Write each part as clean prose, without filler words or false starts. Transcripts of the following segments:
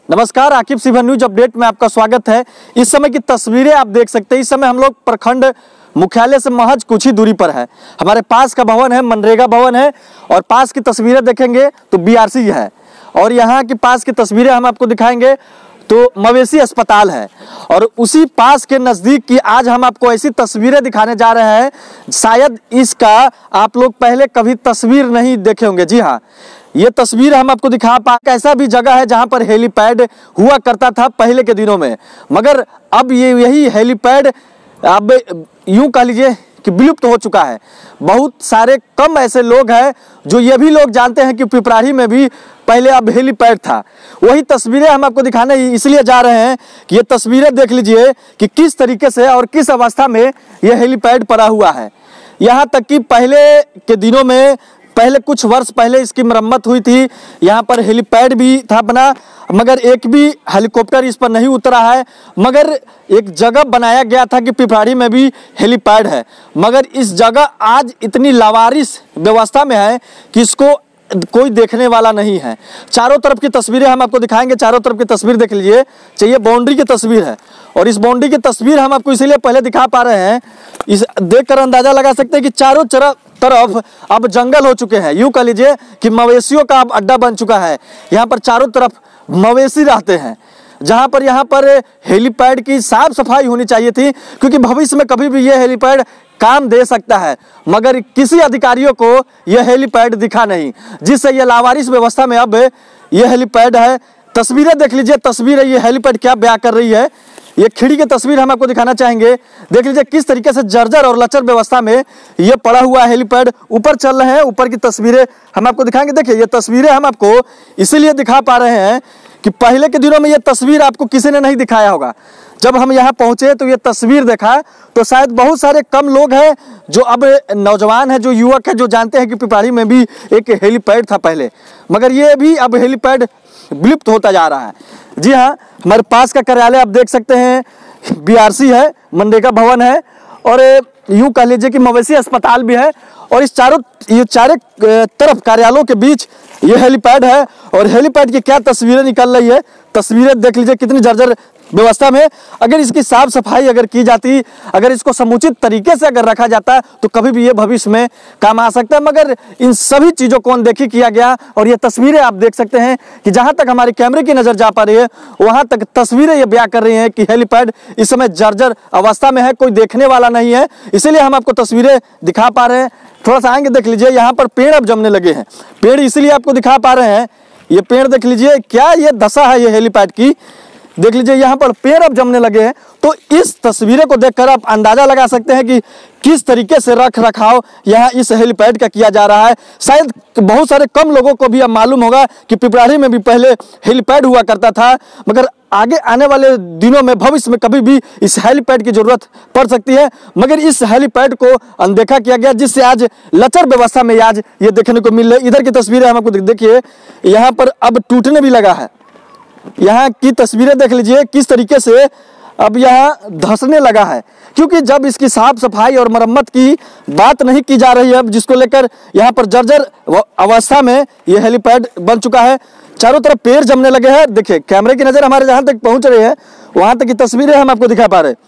नमस्कार, Aqib Sivan news update में आपका स्वागत है। इस समय की तस्वीरें आप देख सकते हैं। इस समय हम लोग प्रखंड मुख्यालय से महज कुछ ही दूरी पर है। हमारे पास का भवन है मनरेगा भवन है और पास की तस्वीरें देखेंगे तो बीआरसी है और यहाँ की पास की तस्वीरें हम आपको दिखाएंगे तो मवेशी अस्पताल है और उसी पास के नज़दीक की आज हम आपको ऐसी तस्वीरें दिखाने जा रहे हैं, शायद इसका आप लोग पहले कभी तस्वीर नहीं देखे होंगे। जी हाँ, ये तस्वीर हम आपको दिखा ऐसा भी जगह है जहां पर हेलीपैड हुआ करता था पहले के दिनों में, मगर अब यही हेलीपैड अब यूं कह लीजिए कि विलुप्त हो चुका है। बहुत सारे कम ऐसे लोग हैं जो ये भी लोग जानते हैं कि पिपराही में भी पहले अब हेलीपैड था। वही तस्वीरें हम आपको दिखाने इसलिए जा रहे हैं कि ये तस्वीरें देख लीजिए कि किस तरीके से और किस अवस्था में यह हेलीपैड पड़ा हुआ है। यहाँ तक कि पहले कुछ वर्ष पहले इसकी मरम्मत हुई थी। यहाँ पर हेलीपैड भी था बना, मगर एक भी हेलीकॉप्टर इस पर नहीं उतरा है। मगर एक जगह बनाया गया था कि पिपराही में भी हेलीपैड है, मगर इस जगह आज इतनी लावारिस व्यवस्था में है कि इसको कोई देखने वाला नहीं है। चारों तरफ की तस्वीरें हम आपको दिखाएंगे। चारों तरफ की तस्वीर देख लीजिए, चाहिए बाउंड्री की तस्वीर है और इस बाउंड्री की तस्वीर हम आपको इसीलिए पहले दिखा पा रहे हैं, इस देखकर अंदाजा लगा सकते हैं कि चारों तरफ अब जंगल हो चुके हैं। यूं कह लीजिए कि मवेशियों का अब अड्डा बन चुका है। यहाँ पर चारों तरफ मवेशी रहते हैं, जहाँ पर यहाँ पर हेलीपैड की साफ सफाई होनी चाहिए थी, क्योंकि भविष्य में कभी भी ये हेलीपैड काम दे सकता है, मगर किसी अधिकारियों को यह हेलीपैड दिखा नहीं, जिससे यह लावारिस व्यवस्था में अब यह हेलीपैड है। तस्वीरें देख लीजिए, तस्वीर ये हेलीपैड क्या बयां कर रही है। ये खिड़ी की तस्वीर हम आपको दिखाना चाहेंगे। देख लीजिए किस तरीके से जर्जर और लचर व्यवस्था में ये पड़ा हुआ हेलीपैड। ऊपर चल रहे हैं, ऊपर की तस्वीरें हम आपको दिखाएंगे। देखिए ये तस्वीरें हम आपको इसीलिए दिखा पा रहे हैं कि पहले के दिनों में ये तस्वीर आपको किसी ने नहीं दिखाया होगा। जब हम यहाँ पहुँचे तो ये तस्वीर देखा तो शायद बहुत सारे कम लोग हैं जो अब नौजवान हैं, जो युवक हैं, जो जानते हैं कि पिपराही में भी एक हेलीपैड था पहले, मगर ये भी अब हेलीपैड विलुप्त होता जा रहा है। जी हाँ, हमारे पास का कार्यालय आप देख सकते हैं, बीआरसी है, मनरेगा भवन है और यूं कह लीजिए कि मवेशी अस्पताल भी है और इस चारों तरफ कार्यालयों के बीच ये हेलीपैड है और हेलीपैड की क्या तस्वीरें निकल रही है। तस्वीरें देख लीजिए कितनी जर्जर व्यवस्था में। अगर इसकी साफ सफाई अगर की जाती, अगर इसको समुचित तरीके से अगर रखा जाता तो कभी भी ये भविष्य में काम आ सकता है, मगर इन सभी चीज़ों को अनदेखी किया गया। और ये तस्वीरें आप देख सकते हैं कि जहां तक हमारे कैमरे की नज़र जा पा रही है वहां तक तस्वीरें ये बयां कर रही हैं कि हेलीपैड इस समय जर्जर अवस्था में है, कोई देखने वाला नहीं है। इसीलिए हम आपको तस्वीरें दिखा पा रहे हैं। थोड़ा सा आएंगे, देख लीजिए यहाँ पर पेड़ अब जमने लगे हैं। पेड़ इसलिए आपको दिखा पा रहे हैं, ये पेड़ देख लीजिए क्या ये दशा है ये हेलीपैड की। देख लीजिए यहाँ पर पेड़ अब जमने लगे हैं। तो इस तस्वीरें को देखकर आप अंदाजा लगा सकते हैं कि किस तरीके से रख रखाव यहाँ इस हेलीपैड का किया जा रहा है। शायद बहुत सारे कम लोगों को भी अब मालूम होगा कि पिपराही में भी पहले हेलीपैड हुआ करता था, मगर आगे आने वाले दिनों में भविष्य में कभी भी इस हेलीपैड की जरूरत पड़ सकती है, मगर इस हेलीपैड को अनदेखा किया गया, जिससे आज लचर व्यवस्था में आज ये देखने को मिल रही है। इधर की तस्वीरें हम आपको देखिए, यहाँ पर अब टूटने भी लगा है। यहाँ की तस्वीरें देख लीजिए किस तरीके से अब यहाँ धंसने लगा है, क्योंकि जब इसकी साफ सफाई और मरम्मत की बात नहीं की जा रही है, जिसको लेकर यहाँ पर जर्जर अवस्था में यह हेलीपैड बन चुका है। चारों तरफ पेड़ जमने लगे हैं। देखिए कैमरे की नज़र हमारे जहाँ तक पहुँच रही है वहाँ तक की तस्वीरें हम आपको दिखा पा रहे हैं।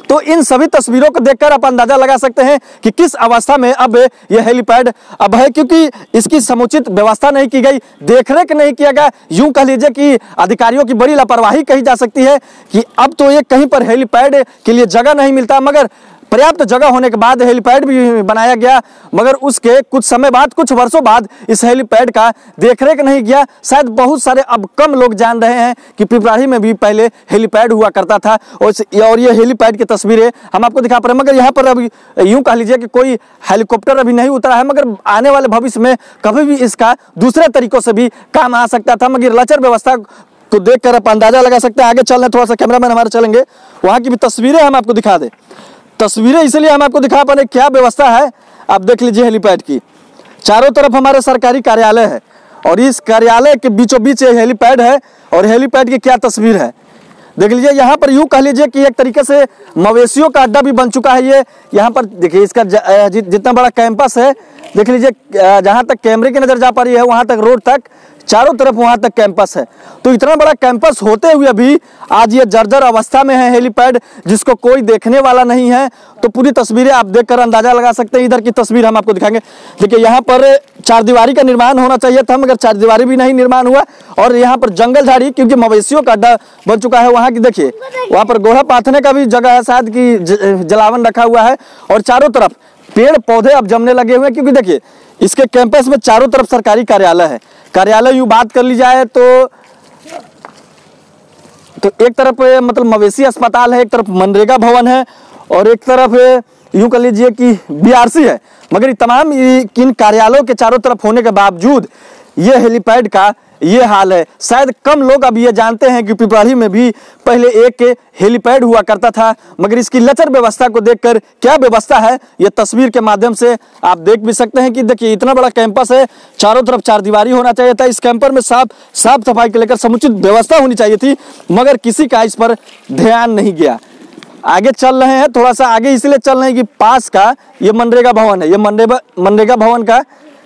तो इन सभी तस्वीरों को देखकर आप अंदाजा लगा सकते हैं कि किस अवस्था में अब यह हेलीपैड अब है, क्योंकि इसकी समुचित व्यवस्था नहीं की गई, देखरेख नहीं किया गया। यूं कह लीजिए कि अधिकारियों की बड़ी लापरवाही कही जा सकती है कि अब तो ये कहीं पर हेलीपैड के लिए जगह नहीं मिलता, मगर पर्याप्त जगह होने के बाद हेलीपैड भी बनाया गया, मगर उसके कुछ समय बाद, कुछ वर्षों बाद इस हेलीपैड का देखरेख नहीं किया। शायद बहुत सारे अब कम लोग जान रहे हैं कि पिपराही में भी पहले हेलीपैड हुआ करता था और ये हेलीपैड की तस्वीरें हम आपको दिखा पा रहे हैं। मगर यहाँ पर अभी यूं कह लीजिए कि कोई हेलीकॉप्टर अभी नहीं उतरा है, मगर आने वाले भविष्य में कभी भी इसका दूसरे तरीकों से भी काम आ सकता था। मगर लचर व्यवस्था को देखकर आप अंदाजा लगा सकते हैं। आगे चल रहे, थोड़ा सा कैमरामैन हमारे चलेंगे, वहाँ की भी तस्वीरें हम आपको दिखा दें। तस्वीरें इसलिए हम आपको दिखा पा रहे क्या व्यवस्था है। आप देख लीजिए हेलीपैड की, चारों तरफ हमारे सरकारी कार्यालय है और इस कार्यालय के बीचों बीच हेलीपैड है और हेलीपैड की क्या तस्वीर है देख लीजिए। यहाँ पर यूं कह लीजिए कि एक तरीके से मवेशियों का अड्डा भी बन चुका है ये। यहाँ पर देखिए इसका जितना बड़ा कैंपस है, देख लीजिए जहाँ तक कैमरे की नज़र जा पा रही है वहाँ तक रोड तक चारों तरफ वहां तक कैंपस है। तो इतना बड़ा कैंपस होते हुए भी आज ये जर्जर अवस्था में है हेलीपैड, जिसको कोई देखने वाला नहीं है। तो पूरी तस्वीरें आप देखकर अंदाजा लगा सकते हैं। इधर की तस्वीर हम आपको दिखाएंगे। देखिए यहाँ पर चारदीवारी का निर्माण होना चाहिए था, मगर चारदीवारी भी नहीं निर्माण हुआ। और यहाँ पर जंगल झाड़ी, क्योंकि मवेशियों का अड्डा बन चुका है वहाँ की। देखिए वहाँ पर गोढ़ा पाथने का भी जगह है, शायद कि जलावन रखा हुआ है। और चारों तरफ पेड़ पौधे अब जमने लगे हुए हैं, क्योंकि देखिए इसके कैंपस में चारों तरफ सरकारी कार्यालय है। कार्यालय यूं बात कर ली जाए तो एक तरफ मतलब मवेशी अस्पताल है, एक तरफ मनरेगा भवन है, और एक तरफ यूं कर लीजिए कि बीआरसी है। मगर तमाम इन कार्यालयों के चारों तरफ होने के बावजूद ये हेलीपैड का ये हाल है। शायद कम लोग अब ये जानते हैं कि पिपराही में भी पहले एक हेलीपैड हुआ करता था। मगर इसकी लचर व्यवस्था को देखकर क्या व्यवस्था है, ये तस्वीर के माध्यम से आप देख भी सकते हैं कि देखिए इतना बड़ा कैंपस है, चारों तरफ चारदीवारी होना चाहिए था। इस कैंपस में साफ सफाई को लेकर समुचित व्यवस्था होनी चाहिए थी, मगर किसी का इस पर ध्यान नहीं गया। आगे चल रहे हैं, थोड़ा सा आगे इसलिए चल रहे हैं कि पास का ये मनरेगा भवन है, ये मनरेगा भवन का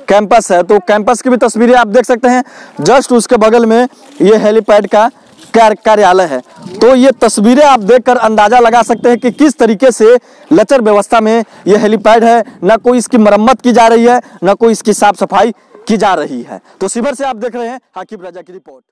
कैंपस है। तो कैंपस की भी तस्वीरें आप देख सकते हैं। जस्ट उसके बगल में ये हेलीपैड का कार्यालय है। तो ये तस्वीरें आप देखकर अंदाजा लगा सकते हैं कि किस तरीके से लचर व्यवस्था में ये हेलीपैड है। ना कोई इसकी मरम्मत की जा रही है, ना कोई इसकी साफ सफाई की जा रही है। तो शिवहर से आप देख रहे हैं हाकिम राजा की रिपोर्ट।